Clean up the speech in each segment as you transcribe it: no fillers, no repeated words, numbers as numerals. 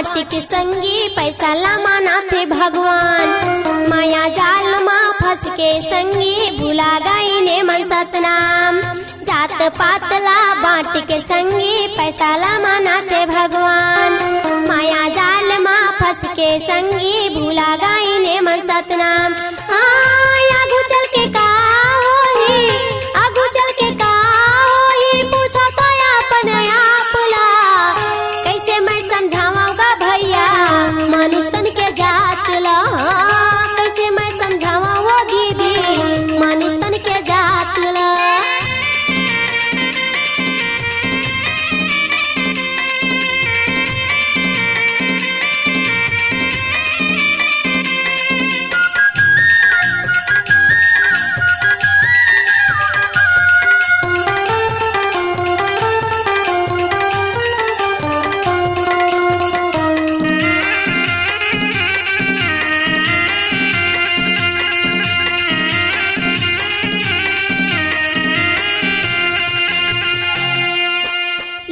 बांट के संगी पैसा ला माना थे भगवान। माया जाल माँ फंस के संगी भुला गई ने मन सतनाम। जात पात ला बांट के संगी पैसा ला माना थे भगवान। माया जाल माँ फंस के संगी भुला गई ने मन सतनाम। आगू चल के का होई, आगू चल के का होई, पूछो तो अपन आप ला। कैसे मैं समझाऊंगा भैया मनुष्य तन के जात ला। कैसे मैं समझाऊं वो दीदी मनुष्य तन के जात ला।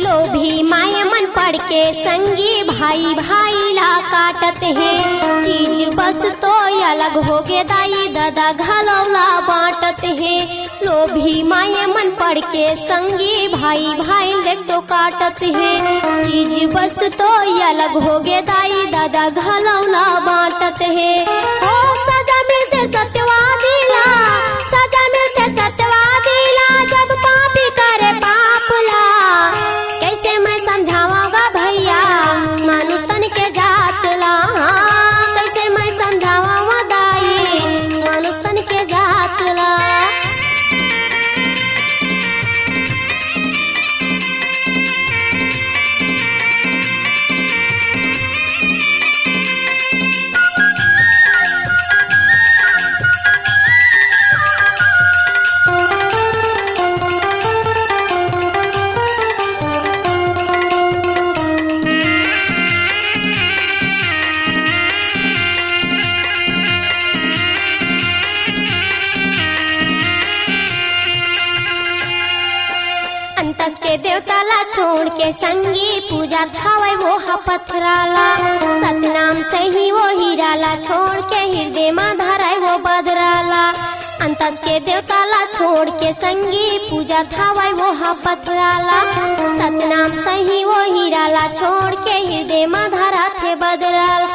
लोभी माया मन पड़ के संगी भाई भाई ला काटत है। चीज बस तो अलग हो गे दाई दादा घलौला बांटत है। लोभी माया मन पड़ के संगी भाई भाई लेक तो काटत है। चीज बस तो अलग हो गे दाई दादा घलौला बांटत है। ओ सजा मिलते सत्यवादी ला, सजा मिलते सत्यवादी ला, जब पापी करे पाप ला। कैसे मैं समझाऊंगा भैया मनुष्य तन के जात ला। कैसे मैं समझाऊं दाई मनुष्य तन के जात ला। अंतस के देवता ला छोड़ के संगी पूजा थावे वो पथराला। सतनाम सही वो हीरा ला छोड़ के हृदय में धराए वो बदराला। अंतस के देवता ला छोड़ के संगी पूजा थावे वो पथराला। सतनाम सही वो हीरा ला छोड़ के हृदय में धरा थे बदराला।